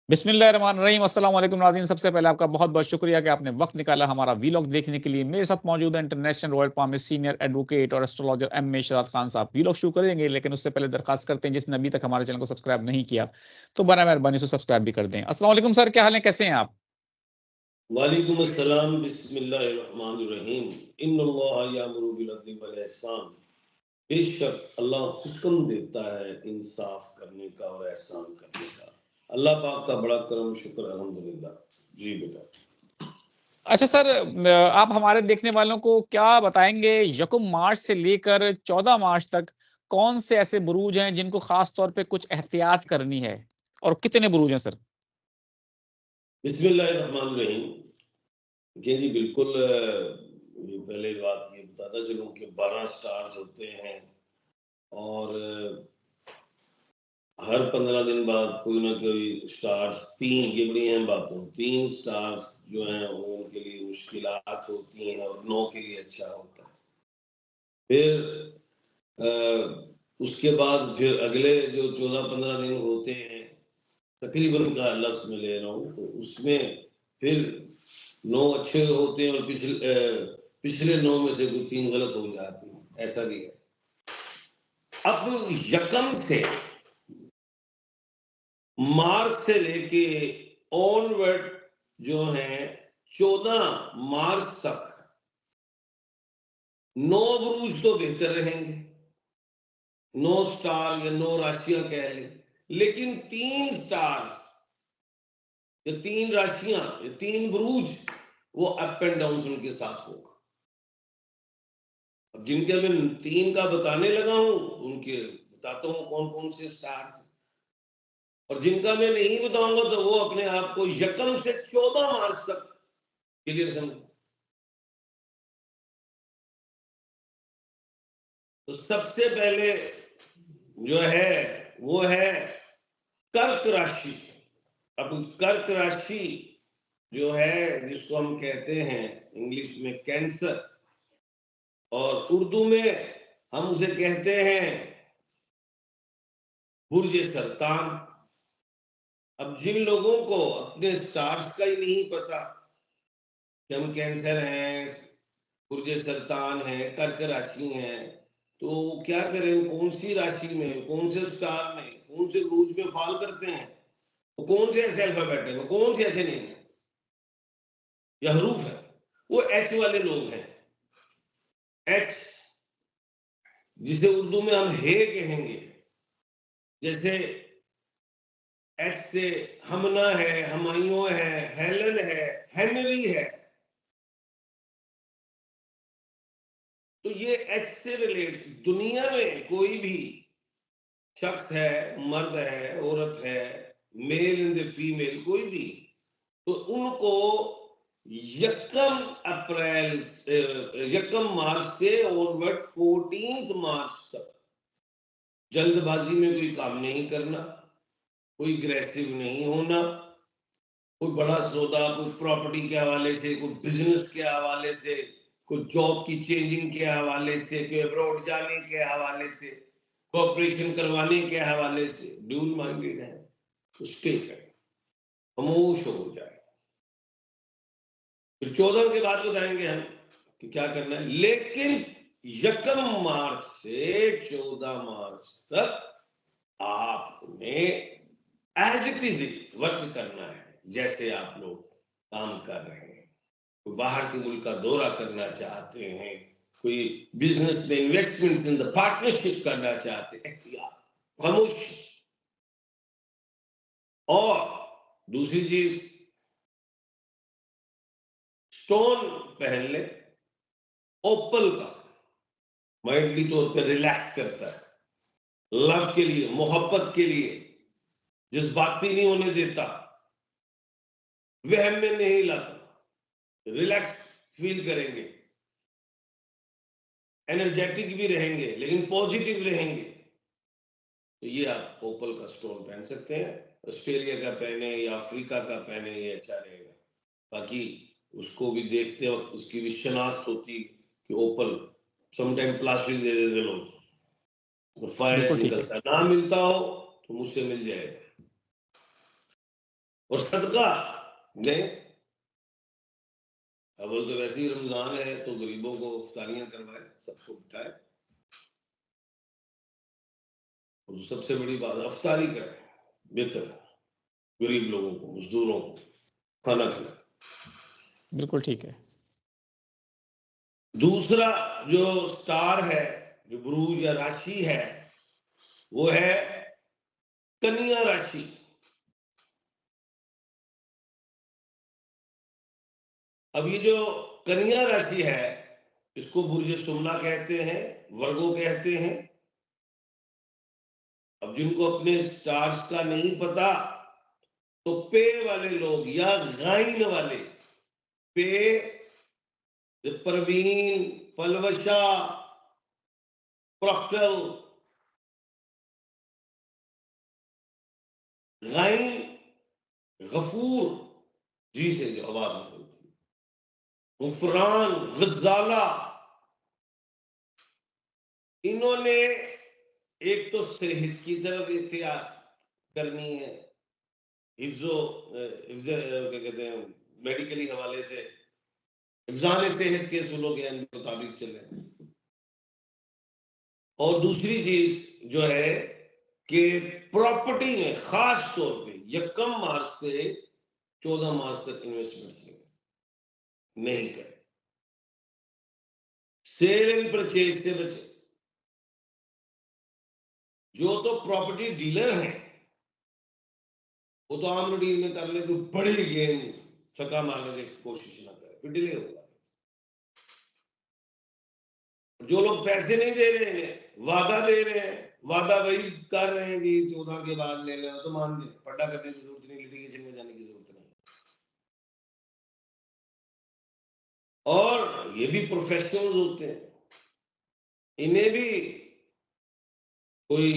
बिस्मिल्लाहिर्रहमानिर्रहीम। अस्सलाम वालेकुम नाज़रीन। सबसे पहले आपका बहुत-बहुत शुक्रिया कि आपने वक़्त निकाला हमारा वीलॉग देखने के लिए। मेरे साथ मौजूद है international royal palm senior advocate और एस्ट्रोलॉजर एम.ए. शहज़ाद खान साहब। वीलॉग शुरू करेंगे लेकिन उससे पहले दरख़्वास्त करते हैं जिसने अभी तक हमारे चैनल को सब्सक्राइब नहीं किया, तो बराए मेहरबानी उसे सब्सक्राइब भी कर दें। अस्सलाम वालेकुम सर, क्या हाल है? कैसे हैं आप? वालेकुम अस्सलाम, बिस्मिल्लाहिर्रहमानिर्रहीम। इन्नल्लाह यामुरु बिल अदली वल ihsan। बेशक अल्लाह हुक्म देता है इंसाफ करने का और एहसान करने का। अल्लाह पाक का बड़ा करम शुक्र अल्हम्दुलिल्लाह। जी बेटा। अच्छा सर, आप हमारे देखने वालों को क्या बताएँगे यकम मार्च से लेकर 14 मार्च तक कौन से ऐसे बुरूज हैं जिनको ख़ास तौर पे कुछ एहतियात करनी है? और कितने बुरूज हैं सर? बिस्मिल्लाहिर्रहमानिर्रहीम। देखिए जी बिल्कुल ये पहले बात ये बताता चलूँ कि 12 स्टार्स होते हैं और हर 15 दिन बाद कोई ना कोई स्टार्स 3 ये बड़ी अहम बात है। 3 स्टार्स जो हैं वो उनके लिए मुश्किलात होती हैं और 9 के लिए अच्छा होता है। फिर उसके बाद फिर अगले जो 14-15 दिन होते हैं, तकरीबन का लफ्ज़ मैं ले रहा हूँ, तो उसमें फिर 9 अच्छे होते हैं और पिछले 9 में से कोई 3 गलत हो जाती हैं, ऐसा भी है। अब यकम से मार्च से लेके ऑनवर्ड जो है 14 मार्च तक 9 बुरूज तो बेहतर रहेंगे। 9 स्टार या 9 राशियां कह लें, लेकिन 3 स्टार या 3 राशियां या 3 बुरूज वो अप एंड डाउन उनके साथ होगा। अब जिनके मैं 3 का बताने लगा हूं उनके बताता हूं कौन कौन से स्टार्स, और जिनका मैं नहीं बताऊंगा तो वो अपने आप को यकम से 14 मार्च तक क्लियर समझ। तो सबसे पहले जो है वो है कर्क राशि। अब कर्क राशि जो है जिसको हम कहते हैं इंग्लिश में कैंसर और उर्दू में हम उसे कहते हैं बुर्ज सरतान। अब जिन लोगों को अपने स्टार्स का ही नहीं पता कि हम कैंसर हैं, बुर्ज सरतान है, कर्क राशि है, तो क्या करें? कौन सी राशि में, कौन से स्टार में, कौन से बुर्ज में फॉल करते हैं, तो कौन से ऐसे अल्फाबेट है, कौन से ऐसे नहीं है या हरूफ है, वो एच वाले लोग हैं। एच जिसे उर्दू में हम हे कहेंगे, जैसे एच से हमना है, हमायूं है, हेलन है, हेनरी है, तो ये एच से रिलेट दुनिया में कोई भी शख्स है, मर्द है, औरत है, मेल इन द फीमेल कोई भी, तो उनको यकम अप्रैल यकम मार्च से ऑनवर्ड 14 मार्च तक जल्दबाजी में कोई काम नहीं करना, कोई ग्रेसिव नहीं होना, कोई बड़ा सौदा, कोई प्रॉपर्टी के हवाले से, कोई बिजनेस के हवाले से, कोई जॉब की चेंजिंग के हवाले से, कोई अब्रॉड जाने के हवाले से, कॉपरेशन करवाने के हवाले से ड्यूल माइंडेड है उसके करें, खामोश हो जाए। फिर 14 के बाद बताएंगे हम कि क्या करना है, लेकिन यकम मार्च से 14 मार्च तक आपने एज इट इज वर्क करना है जैसे आप लोग काम कर रहे हैं। कोई बाहर के मुल्क का दौरा करना चाहते हैं, कोई बिजनेस में इन्वेस्टमेंट इन द पार्टनरशिप करना चाहते हैं, खामोश। और दूसरी चीज, स्टोन पहन ले ओपल का, माइंडली तौर पर रिलैक्स करता है, लव के लिए, मोहब्बत के लिए, जज्बाती नहीं होने देता, वहम में नहीं लाता, रिलैक्स फील करेंगे, एनर्जेटिक भी रहेंगे लेकिन पॉजिटिव रहेंगे, तो ये आप ओपल का स्टोन पहन सकते हैं। ऑस्ट्रेलिया का पहने या अफ्रीका का पहने, ये अच्छा रहेगा। बाकी उसको भी देखते वक्त उसकी भी शनाख्त होती कि ओपल, समटाइम प्लास्टिक दे देते लोग, तो फायर बिल्कुल ठीक है। निकलता है, ना मिलता हो तो मुझसे मिल जाएगा। और सदका दें। अब तो वैसे ही रमजान है तो गरीबों को इफ्तारियां करवाए, सबको बिठाए। और सबसे बड़ी बात इफ्तारी करें, बेहतर गरीब लोगों को, मजदूरों को खाना खिलाए। बिल्कुल ठीक है। दूसरा जो स्टार है, जो बुरूज या राशि है, वो है कन्या राशि। अब ये जो कन्या राशि है, इसको बुर्ज सुमना कहते हैं, वर्गो कहते हैं। अब जिनको अपने स्टार्स का नहीं पता, तो पे वाले लोग या गाइन वाले, पे, प्रवीण, पलवशा, प्रॉक्टल, गाइन, गफूर जी से जो आवाज निकलती, गुफरान, गजाला, इन्होंने एक तो सेहत की तरफ एहतियात करनी है, क्या कहते हैं, मेडिकली हवाले से हिफ्ज़ान सेहत के असूलों के मुताबिक चले। और दूसरी चीज जो है कि प्रॉपर्टी में खास तौर पे 1 मार्च से 14 मार्च तक इन्वेस्टमेंट नहीं करें। सेल एंड परचेज से बचे। जो तो प्रॉपर्टी डीलर हैं वो तो आम डील में कर ले, तो बड़ी गेम छक्का मारने की कोशिश ना करें, फिर डिले होगा। जो लोग पैसे नहीं दे रहे हैं, वादा दे रहे हैं, वादा वही कर रहे हैं कि 14 के बाद ले लेना, तो मान गए, पट्टा करने की जरूरत नहीं, लिटिगेशन में जाने की जरूरत नहीं। और ये भी प्रोफेशनल्स होते हैं, इन्हें भी कोई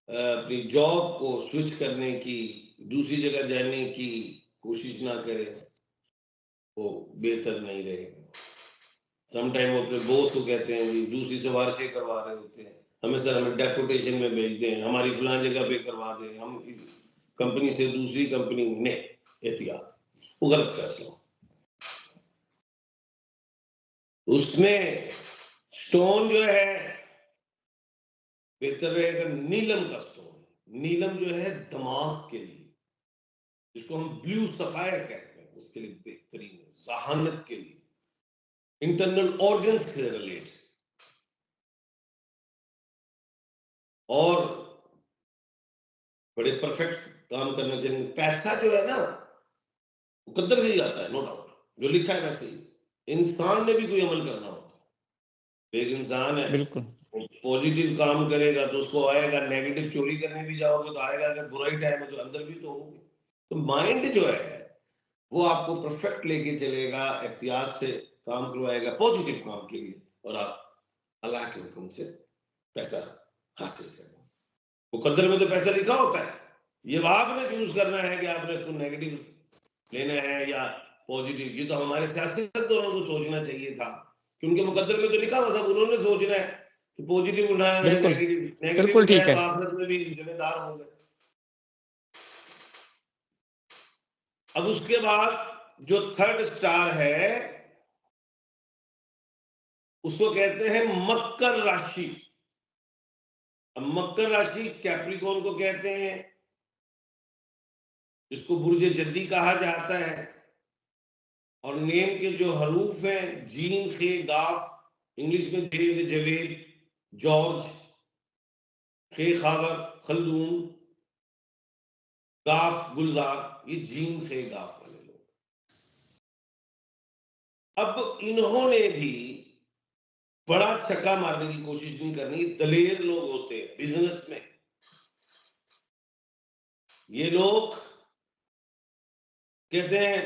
अपनी जॉब को स्विच करने की, दूसरी जगह जाने की कोशिश ना करे, वो बेहतर नहीं रहेगा। समटाइम वो अपने बॉस को कहते हैं जी दूसरी सिफारिशें करवा रहे होते हैं, हमें सर हमें डेपुटेशन में भेज दें, हमारी फलां जगह पे करवा दें, हम इस कंपनी से दूसरी कंपनी में एहतियात, वो गलत फैसला। उसमें स्टोन जो है बेहतर रहेगा नीलम का स्टोन। नीलम जो है दिमाग के लिए, जिसको हम ब्लू सफायर कहते हैं, उसके लिए बेहतरीन है, जहानत के लिए, इंटरनल ऑर्गन्स से रिलेटेड। और बड़े परफेक्ट काम करना चाहिए। पैसा जो है ना मुकद्दर से ही आता है, नो डाउट, जो लिखा है वैसे ही। इंसान ने भी कोई अमल करना होता है। एक इंसान है, बिल्कुल पॉजिटिव काम करेगा तो उसको आएगा, नेगेटिव चोरी करने भी जाओगे तो आएगा, अगर बुरा ही टाइम है तो अंदर भी तो होगे। तो माइंड जो है वो आपको परफेक्ट लेके चलेगा, एहतियात से काम करवाएगा पॉजिटिव काम के लिए, और आप अल्लाह के हुक्म से पैसा हासिल करेंगे। मुकद्दर में तो पैसा लिखा होता है, ये आपने चूज करना है कि आपने इसको नेगेटिव लेना है या पॉजिटिव। ये तो हमारे सियासतदानों को सोचना चाहिए था कि उनके मुकद्दर में तो लिखा हुआ था, उन्होंने सोचना है कि पॉजिटिव उठाना है, बिल्कुल नेगेटिव बिल्कुल ठीक उठाया है। तो आखिरत में भी जिम्मेदार होंगे। अब उसके बाद जो थर्ड स्टार है उसको कहते हैं मकर राशि। अब मकर राशि कैप्रिकॉर्न को कहते हैं, जिसको बुर्ज जद्दी कहा जाता है। और नेम के जो हरूफ हैं, जीन, खे, गाफ, इंग्लिश में जेद, जवेद, जॉर्ज, खे, खावर, खलदून, गाफ, गुलजार, ये जीन, खे, गाफ वाले लोग। अब इन्होंने भी बड़ा छक्का मारने की कोशिश नहीं करनी। दलेर लोग होते हैं बिजनेस में, ये लोग कहते हैं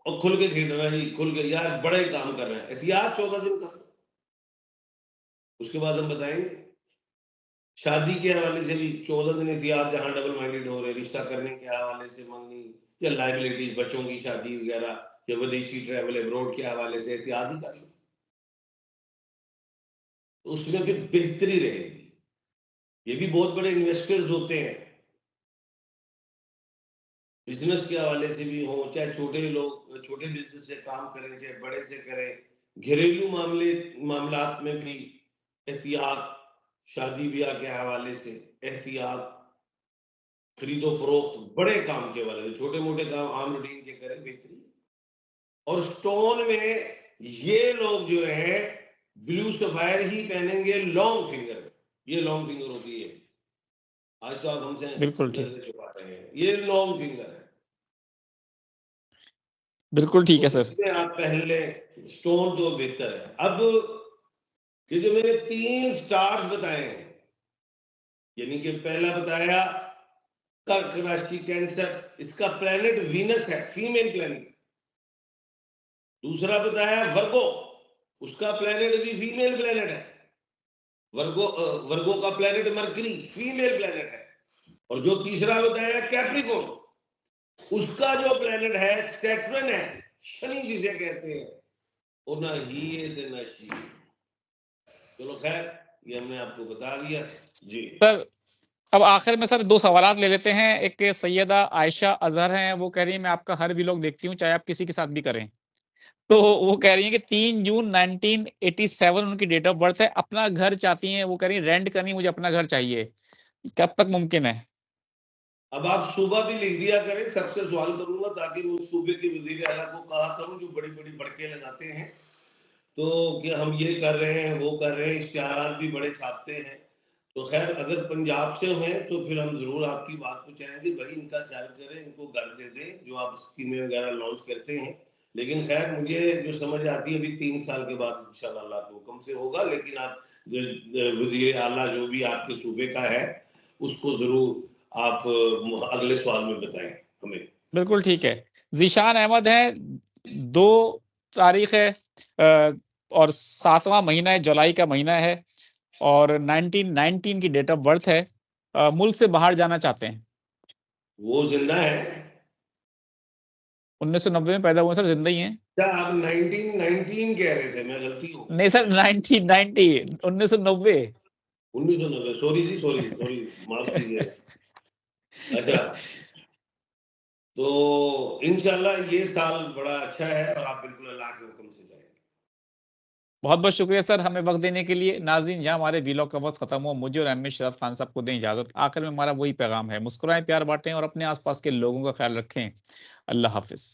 और खुल के खेल रहे हैं, खुल के यार बड़े काम कर रहे हैं, एहतियात 14 दिन कर, उसके बाद हम बताएंगे। शादी के हवाले से भी 14 दिन एहतियात, जहां डबल माइंडेड हो रहे, रिश्ता करने के हवाले से मंगनी या लाइबिलिटीज, बच्चों की शादी वगैरह या विदेशी ट्रैवल एब्रोड के हवाले से एहतियात ही कर लो, तो उसमें फिर बेहतरी रहेगी। ये भी बहुत बड़े इन्वेस्टर्स होते हैं बिजनेस के हवाले से भी हो, चाहे छोटे लोग छोटे बिजनेस से काम करें, चाहे बड़े से करें, घरेलू मामलात में भी एहतियात, शादी ब्याह के हवाले से एहतियात, खरीदो फरोख्त, बड़े काम के हवाले से, छोटे मोटे काम आम रूटीन के करें बेहतरीन। और स्टोन में ये लोग जो है ब्लू सफायर ही पहनेंगे लॉन्ग फिंगर में, ये लॉन्ग फिंगर होती है। आज तो आप हमसे बिल्कुल ठीक, नजरें छुपा रहे हैं, ये लॉन्ग फिंगर है, बिल्कुल ठीक तो है सर। इसमें आप पहन लें, स्टोन तो बेहतर है। अब ये जो मैंने 3 स्टार्स बताए हैं, यानी कि पहला बताया कर्क राशि कैंसर, इसका प्लेनेट वीनस है, फीमेल प्लेनेट। दूसरा बताया वर्गो, उसका प्लेनेट भी फीमेल प्लेनेट है। वर्गो का प्लेनेट मरकरी, फीमेल प्लेनेट है। और जो तीसरा बताया कैप्रिकॉर्न, उसका जो प्लेनेट है सैटर्न है, शनि जिसे कहते हैं। और ना ही है ना शी। चलो खैर, ये हमने आपको बता दिया जी। सर अब आखिर में सर 2 सवालात ले लेते हैं। एक सैयदा आयशा अजहर हैं, वो कह रही है मैं आपका हर व्लॉग देखती हूँ, चाहे आप किसी के साथ भी करें। तो वो कह रही है कि 3 जून 1987 उनकी डेट ऑफ बर्थ है, अपना घर चाहती हैं, वो कह रही है रेंट करनी, मुझे अपना घर चाहिए, कब तक मुमकिन है? अब आप सूबा भी लिख दिया करें, सबसे सवाल करूंगा ताकि मैं उस सूबे के वजीर आला को कहा करूं जो बड़ी बड़ी बड़के लगाते हैं, तो कि हम ये कर रहे हैं वो कर रहे हैं, इश्तिहारात भी बड़े छापते हैं। तो खैर अगर पंजाब से हैं तो फिर हम जरूर आपकी बात को चाहेंगे, भाई इनका ख्याल करें, इनको घर दे दें जो आप स्कीमें वगैरह लॉन्च करते हैं। लेकिन खैर मुझे जो समझ आती है अभी 3 साल के बाद इंशाल्लाह अल्लाह के हुक्म से होगा। लेकिन आप वजीर आला जो भी आपके सूबे का है उसको जरूर आप अगले सवाल में बताएं हमें। बिल्कुल ठीक है। ज़ीशान अहमद है, 2 तारीख है और 7वां महीना है, जुलाई का महीना है और 1919 की डेट ऑफ बर्थ है। मुल्क से बाहर जाना चाहते हैं। वो जिंदा है? 1990 में पैदा हुए सर, जिंदा ही हैं। क्या आप 1919 कह रहे थे? मैं गलती हो नहीं सर, 1990, 1990। 1990, सॉरी जी, सॉरी सॉरी, माफ कीजिए। अच्छा, तो इंशाल्लाह ये साल बड़ा अच्छा है और आप बिल्कुल अल्लाह के हुक्म से जाएंगे। बहुत बहुत शुक्रिया सर हमें वक्त देने के लिए। नाज़रीन, जहां हमारे व्लॉग का वक्त खत्म हुआ, मुझे और एम.ए. शरफ खान साहब को दें इजाजत। आखिर में हमारा वही पैगाम है, मुस्कुराएं, प्यार बांटें और अपने आसपास के लोगों का ख्याल रखें। अल्लाह हाफिज।